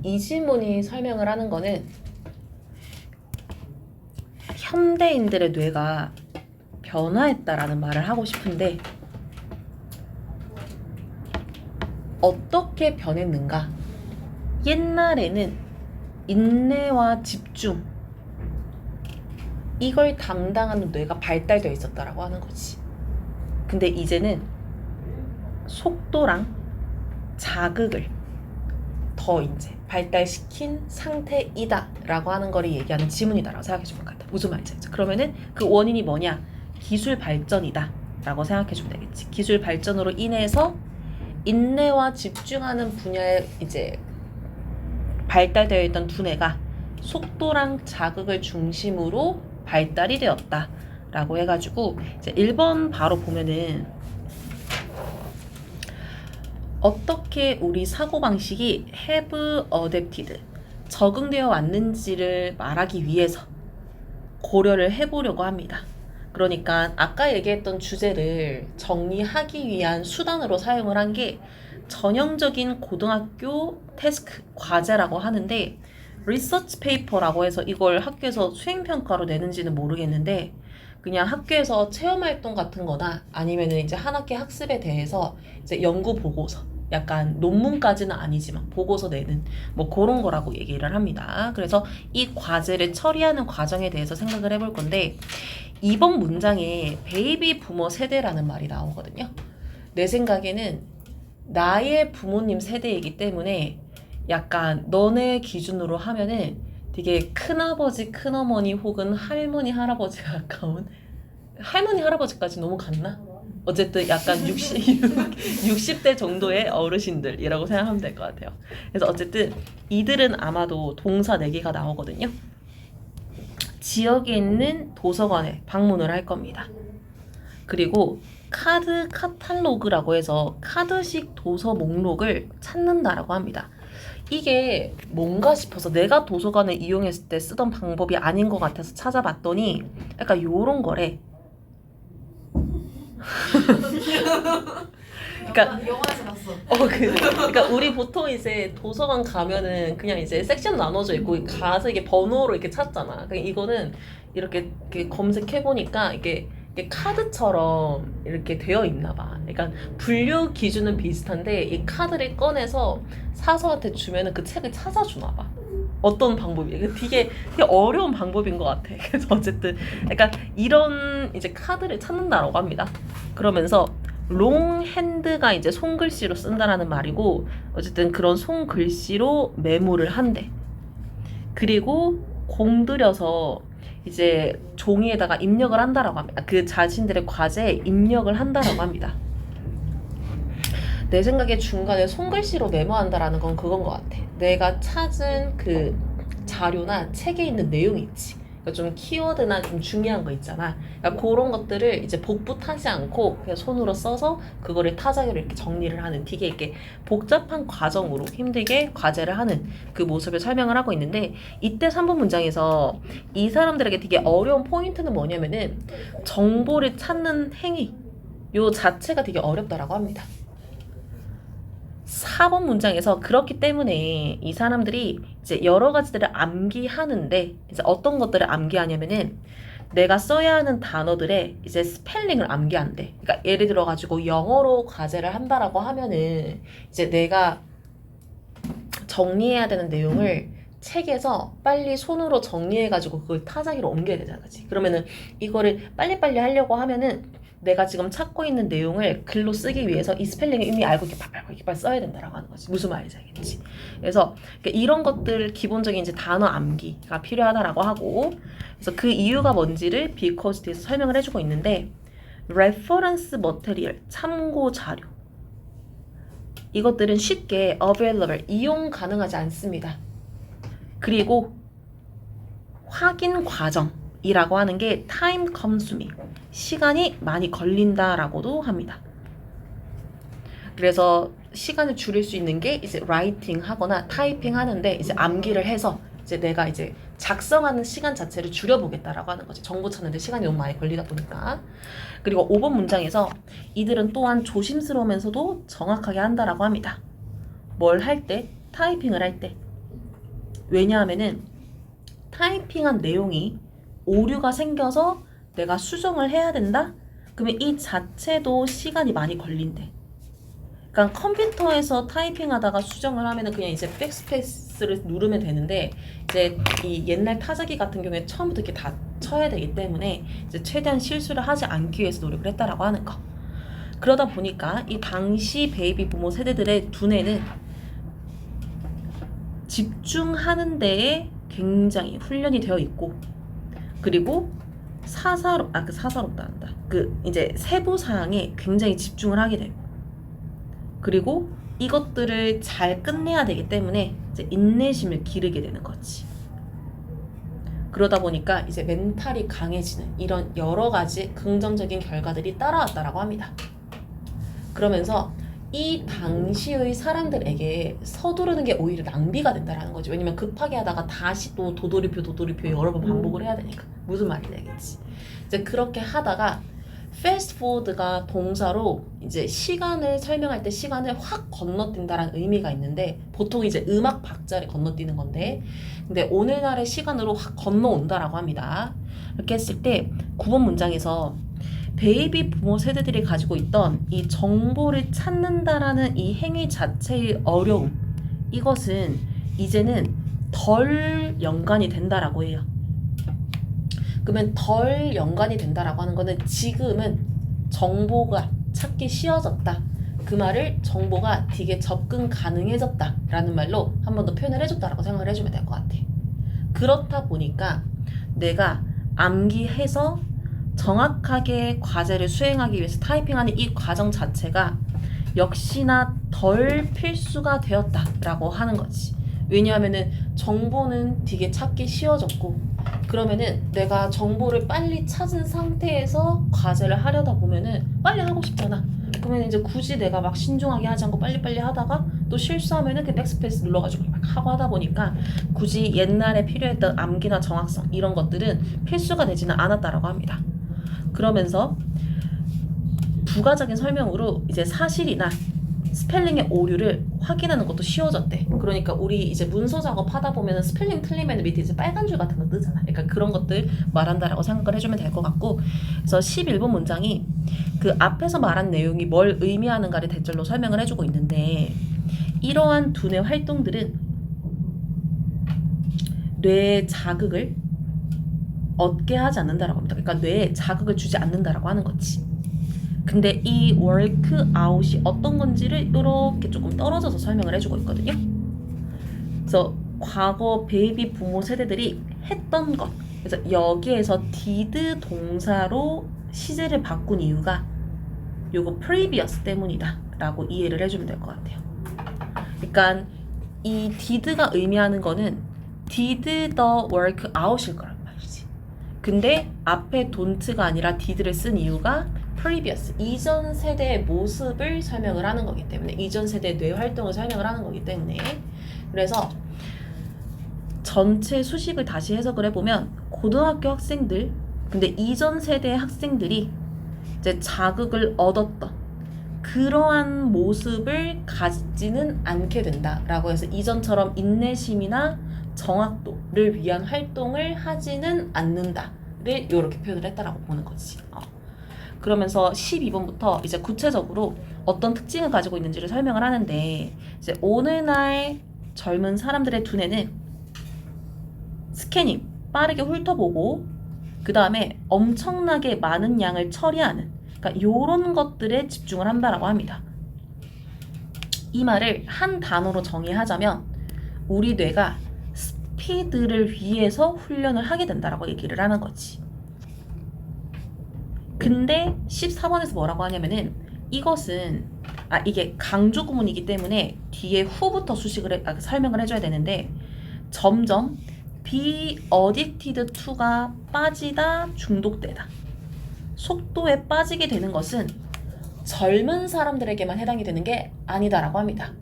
이 지문이 설명을 하는 거는 현대인들의 뇌가 변화했다라는 말을 하고 싶은데 어떻게 변했는가? 옛날에는 인내와 집중 이걸 담당하는 뇌가 발달되어 있었다라고 하는 거지. 근데 이제는 속도랑 자극을 더 이제 발달시킨 상태이다 라고 하는 거를 얘기하는 지문이다라고 생각해 주면 같아. 무슨 말인지 알죠? 그러면은 그 원인이 뭐냐? 기술 발전이다 라고 생각해 주면 되겠지. 기술 발전으로 인해서 인내와 집중하는 분야에 이제 발달되어 있던 두뇌가 속도랑 자극을 중심으로 발달이 되었다 라고 해가지고 이제 1번 바로 보면은 어떻게 우리 사고방식이 have adapted 적응되어 왔는지를 말하기 위해서 고려를 해보려고 합니다. 그러니까 아까 얘기했던 주제를 정리하기 위한 수단으로 사용을 한 게 전형적인 고등학교 태스크 과제라고 하는데 리서치 페이퍼라고 해서 이걸 학교에서 수행평가로 내는지는 모르겠는데 그냥 학교에서 체험활동 같은 거나 아니면은 이제 한 학기 학습에 대해서 이제 연구 보고서 약간 논문까지는 아니지만 보고서 내는 뭐 그런 거라고 얘기를 합니다. 그래서 이 과제를 처리하는 과정에 대해서 생각을 해볼 건데 이번 문장에 베이비 부머 세대라는 말이 나오거든요. 내 생각에는 나의 부모님 세대이기 때문에 약간 너네 기준으로 하면은 되게 큰아버지, 큰어머니 혹은 할머니, 할아버지가 가까운 할머니, 할아버지까지 너무 갔나? 어쨌든 약간 60대 정도의 어르신들이라고 생각하면 될 것 같아요. 그래서 어쨌든 이들은 아마도 동사 4개가 나오거든요. 지역에 있는 도서관에 방문을 할 겁니다. 그리고 카드 카탈로그라고 해서 카드식 도서 목록을 찾는다라고 합니다. 이게 뭔가 싶어서 내가 도서관을 이용했을 때 쓰던 방법이 아닌 것 같아서 찾아봤더니 약간 요런 거래. 그러니까 영화에서 봤어. 그러니까 우리 보통 이제 도서관 가면은 그냥 이제 섹션 나눠져 있고 가서 이게 번호로 이렇게 찾잖아. 그러니까 이거는 이렇게 검색해 보니까 이게 카드처럼 이렇게 되어 있나 봐. 그러니까 분류 기준은 비슷한데 이 카드를 꺼내서 사서한테 주면은 그 책을 찾아주나 봐. 어떤 방법이? 되게 어려운 방법인 것 같아. 그래서 어쨌든 약간 이런 이제 카드를 찾는다라고 합니다. 그러면서 롱핸드가 이제 손글씨로 쓴다라는 말이고 어쨌든 그런 손글씨로 메모를 한대. 그리고 공들여서 이제 종이에다가 입력을 한다라고 합니다. 그 자신들의 과제에 입력을 한다라고 합니다. 내 생각에 중간에 손글씨로 메모한다라는 건 그건 것 같아. 내가 찾은 그 자료나 책에 있는 내용이 있지. 그러니까 좀 키워드나 좀 중요한 거 있잖아. 그러니까 그런 것들을 이제 복부 타지 않고 그냥 손으로 써서 그거를 타자기로 이렇게 정리를 하는 되게 이렇게 복잡한 과정으로 힘들게 과제를 하는 그 모습을 설명을 하고 있는데 이때 3번 문장에서 이 사람들에게 되게 어려운 포인트는 뭐냐면은 정보를 찾는 행위 요 자체가 되게 어렵다라고 합니다. 4번 문장에서 그렇기 때문에 이 사람들이 이제 여러 가지들을 암기하는데 이제 어떤 것들을 암기하냐면은 내가 써야 하는 단어들의 이제 스펠링을 암기한대. 그러니까 예를 들어 가지고 영어로 과제를 한다라고 하면은 이제 내가 정리해야 되는 내용을 책에서 빨리 손으로 정리해가지고 그걸 타자기로 옮겨야 되잖아, 그치? 그러면은 이거를 빨리빨리 하려고 하면은 내가 지금 찾고 있는 내용을 글로 쓰기 위해서 이 스펠링을 이미 알고 이렇게 빨리 써야 된다라고 하는 거지. 무슨 말인지 알겠지? 그래서 이런 것들 기본적인 이제 단어 암기가 필요하다라고 하고 그래서 그 이유가 뭔지를 because 뒤에서 설명을 해주고 있는데 reference material 참고 자료 이것들은 쉽게 available 이용 가능하지 않습니다. 그리고 확인 과정이라고 하는 게 time consuming 시간이 많이 걸린다라고도 합니다. 그래서 시간을 줄일 수 있는 게 이제 writing 하거나 타이핑 하는데 이제 암기를 해서 이제 내가 이제 작성하는 시간 자체를 줄여보겠다라고 하는 거지. 정보 찾는데 시간이 너무 많이 걸리다 보니까. 그리고 5번 문장에서 이들은 또한 조심스러우면서도 정확하게 한다라고 합니다. 뭘 할 때? 타이핑을 할 때. 왜냐하면은 타이핑한 내용이 오류가 생겨서 내가 수정을 해야 된다? 그러면 이 자체도 시간이 많이 걸린대. 그러니까 컴퓨터에서 타이핑하다가 수정을 하면은 그냥 이제 백스페이스를 누르면 되는데, 이제 이 옛날 타자기 같은 경우에 처음부터 이렇게 다 쳐야 되기 때문에 이제 최대한 실수를 하지 않기 위해서 노력을 했다라고 하는 거. 그러다 보니까 이 당시 베이비 부모 세대들의 두뇌는 집중하는 데에 굉장히 훈련이 되어 있고, 그리고 사사롭다 한다. 이제 세부 사항에 굉장히 집중을 하게 되고, 그리고 이것들을 잘 끝내야 되기 때문에 이제 인내심을 기르게 되는 거지. 그러다 보니까 이제 멘탈이 강해지는 이런 여러 가지 긍정적인 결과들이 따라왔다라고 합니다. 그러면서 이 당시의 사람들에게 서두르는 게 오히려 낭비가 된다라는 거지. 왜냐면 급하게 하다가 다시 또 도돌이표 여러 번 반복을 해야 되니까. 무슨 말인지 알겠지? 이제 그렇게 하다가 fast forward가 동사로 이제 시간을 설명할 때 시간을 확 건너뛴다라는 의미가 있는데, 보통 이제 음악 박자를 건너뛰는 건데, 근데 오늘날의 시간으로 확 건너온다라고 합니다. 이렇게 했을 때 9번 문장에서 베이비 부모 세대들이 가지고 있던 이 정보를 찾는다라는 이 행위 자체의 어려움, 이것은 이제는 덜 연관이 된다라고 해요. 그러면 덜 연관이 된다라고 하는 거는 지금은 정보가 찾기 쉬워졌다. 그 말을 정보가 되게 접근 가능해졌다 라는 말로 한 번 더 표현을 해줬다라고 생각을 해주면 될 것 같아. 그렇다 보니까 내가 암기해서 정확하게 과제를 수행하기 위해서 타이핑하는 이 과정 자체가 역시나 덜 필수가 되었다라고 하는 거지. 왜냐하면은 정보는 되게 찾기 쉬워졌고, 그러면은 내가 정보를 빨리 찾은 상태에서 과제를 하려다 보면은 빨리 하고 싶잖아. 그러면 이제 굳이 내가 막 신중하게 하지 않고 빨리빨리 하다가 또 실수하면은 그 백스페이스 눌러가지고 막 하고 하다 보니까 굳이 옛날에 필요했던 암기나 정확성 이런 것들은 필수가 되지는 않았다라고 합니다. 그러면서 부가적인 설명으로 이제 사실이나 스펠링의 오류를 확인하는 것도 쉬워졌대. 그러니까 우리 이제 문서 작업하다 보면 스펠링 틀리면 밑에 이제 빨간 줄 같은 거 뜨잖아. 그러니까 그런 것들 말한다라고 생각을 해주면 될 것 같고, 그래서 11번 문장이 그 앞에서 말한 내용이 뭘 의미하는가를 대절로 설명을 해주고 있는데, 이러한 두뇌 활동들은 뇌의 자극을 얻게 하지 않는다라고 합니다. 그러니까 뇌에 자극을 주지 않는다라고 하는 거지. 근데 이 워크아웃이 어떤 건지를 이렇게 조금 떨어져서 설명을 해주고 있거든요. 그래서 과거 베이비 부모 세대들이 했던 것, 그래서 여기에서 did 동사로 시제를 바꾼 이유가 요거 previous 때문이다 라고 이해를 해주면 될 것 같아요. 그러니까 이 did가 의미하는 거는 did the work out일 거란 말이지. 근데 앞에 don't가 아니라 did를 쓴 이유가 previous, 이전 세대의 모습을 설명을 하는 거기 때문에, 이전 세대의 뇌 활동을 설명을 하는 거기 때문에. 그래서 전체 수식을 다시 해석을 해보면 고등학교 학생들, 근데 이전 세대의 학생들이 이제 자극을 얻었던 그러한 모습을 가지지는 않게 된다라고 해서 이전처럼 인내심이나 정확도를 위한 활동을 하지는 않는다를 이렇게 표현을 했다라고 보는 거지. 그러면서 12번부터 이제 구체적으로 어떤 특징을 가지고 있는지를 설명을 하는데, 이제 오늘날 젊은 사람들의 두뇌는 스캐닝, 빠르게 훑어보고, 그 다음에 엄청나게 많은 양을 처리하는, 그러니까 요런 것들에 집중을 한다라고 합니다. 이 말을 한 단어로 정의하자면 우리 뇌가 스피드를 위해서 훈련을 하게 된다라고 얘기를 하는 거지. 근데 14번에서 뭐라고 하냐면은 이것은 이게 강조 구문이기 때문에 뒤에 후부터 설명을 해줘야 되는데, 점점 be addicted to가 빠지다, 중독되다, 속도에 빠지게 되는 것은 젊은 사람들에게만 해당이 되는 게 아니다라고 합니다.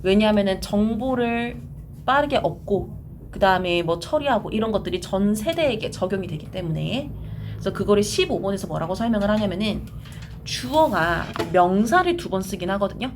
왜냐하면은 정보를 빠르게 얻고 그 다음에 뭐 처리하고 이런 것들이 전 세대에게 적용이 되기 때문에. 그래서 그거를 15번에서 뭐라고 설명을 하냐면은 주어가 명사를 2번 쓰긴 하거든요.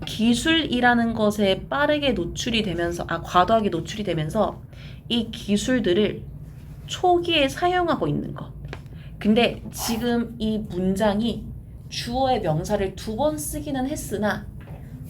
기술이라는 것에 빠르게 노출이 되면서, 과도하게 노출이 되면서 이 기술들을 초기에 사용하고 있는 것. 근데 지금 이 문장이 주어의 명사를 2번 쓰기는 했으나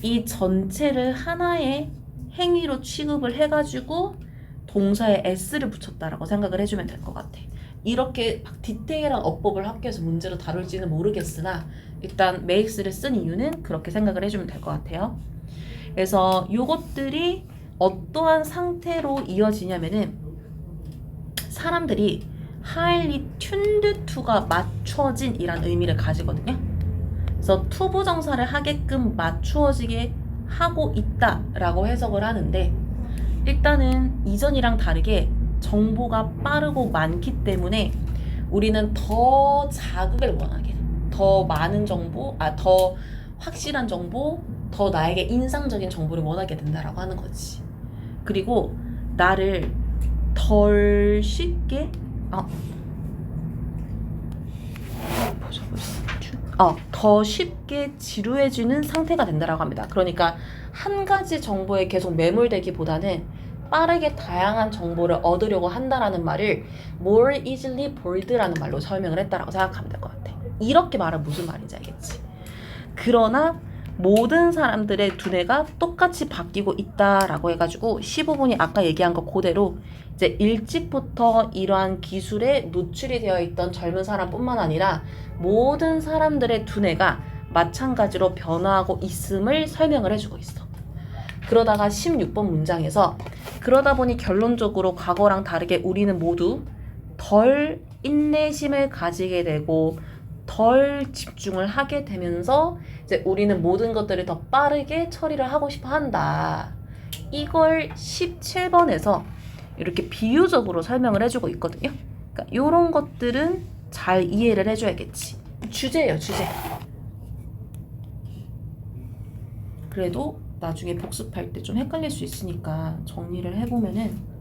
이 전체를 하나의 행위로 취급을 해가지고 동사에 s를 붙였다라고 생각을 해주면 될 것 같아. 이렇게 막 디테일한 어법을 학교에서 문제로 다룰지는 모르겠으나 일단 make를 쓴 이유는 그렇게 생각을 해주면 될 것 같아요. 그래서 요것들이 어떠한 상태로 이어지냐면은 사람들이 highly tuned to가 맞춰진 이란 의미를 가지거든요. 그래서 투부정사를 하게끔 맞추어지게 하고 있다라고 해석을 하는데, 일단은 이전이랑 다르게 정보가 빠르고 많기 때문에 우리는 더 자극을 원하게 돼. 더 많은 정보, 더 확실한 정보, 더 나에게 인상적인 정보를 원하게 된다라고 하는 거지. 그리고 나를 덜 쉽게 더 쉽게 지루해지는 상태가 된다라고 합니다. 그러니까 한 가지 정보에 계속 매몰되기보다는 빠르게 다양한 정보를 얻으려고 한다라는 말을 more easily bored라는 말로 설명을 했다라고 생각하면 될 것 같아. 이렇게 말하면 무슨 말인지 알겠지? 그러나 모든 사람들의 두뇌가 똑같이 바뀌고 있다라고 해가지고 15분이 아까 얘기한 거 그대로 이제 일찍부터 이러한 기술에 노출이 되어 있던 젊은 사람뿐만 아니라 모든 사람들의 두뇌가 마찬가지로 변화하고 있음을 설명을 해주고 있어. 그러다가 16번 문장에서 그러다 보니 결론적으로 과거랑 다르게 우리는 모두 덜 인내심을 가지게 되고 덜 집중을 하게 되면서 이제 우리는 모든 것들을 더 빠르게 처리를 하고 싶어 한다. 이걸 17번에서 이렇게 비유적으로 설명을 해주고 있거든요. 그러니까 이런 것들은 잘 이해를 해줘야겠지. 주제예요, 주제. 그래도 나중에 복습할 때 좀 헷갈릴 수 있으니까 정리를 해보면은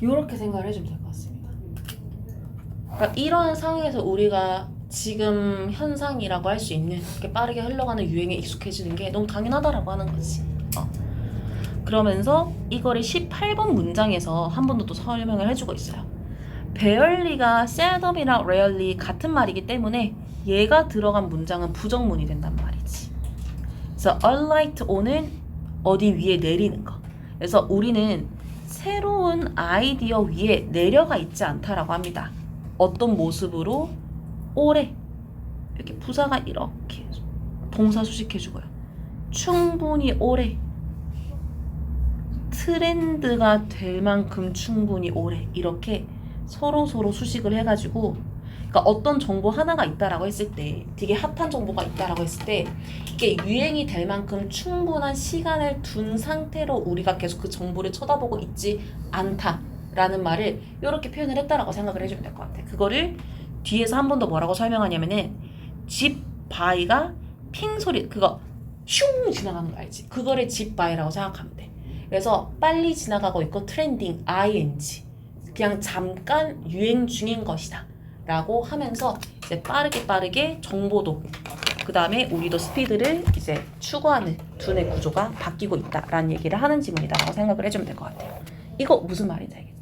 이렇게 생각을 해주면 될 것 같습니다. 그러니까 이러한 상황에서 우리가 지금 현상이라고 할 수 있는 이렇게 빠르게 흘러가는 유행에 익숙해지는 게 너무 당연하다라고 하는 거지. 그러면서 이거를 18번 문장에서 한 번 더 또 설명을 해주고 있어요. barely가 seldom이랑 rarely 같은 말이기 때문에 얘가 들어간 문장은 부정문이 된단 말이지. 그래서 alight on은 어디 위에 내리는 거. 그래서 우리는 새로운 아이디어 위에 내려가 있지 않다라고 합니다. 어떤 모습으로? 오래. 이렇게 부사가 이렇게 동사 수식해주고요. 충분히 오래. 트렌드가 될 만큼 충분히 오래. 이렇게 서로 수식을 해가지고, 그러니까 어떤 정보 하나가 있다라고 했을 때, 되게 핫한 정보가 있다라고 했을 때 이게 유행이 될 만큼 충분한 시간을 둔 상태로 우리가 계속 그 정보를 쳐다보고 있지 않다라는 말을 이렇게 표현을 했다라고 생각을 해주면 될 것 같아. 그거를 뒤에서 한 번 더 뭐라고 설명하냐면은 zip by가 핑 소리, 그거 슝 지나가는 거 알지? 그거를 zip by라고 생각하면 돼. 그래서 빨리 지나가고 있고 트렌딩 ing, 그냥 잠깐 유행 중인 것이다 라고 하면서 이제 빠르게 정보도, 그 다음에 우리도 스피드를 이제 추구하는 두뇌 구조가 바뀌고 있다라는 얘기를 하는 지문이다라고 생각을 해주면 될 것 같아요. 이거 무슨 말인지 알겠지?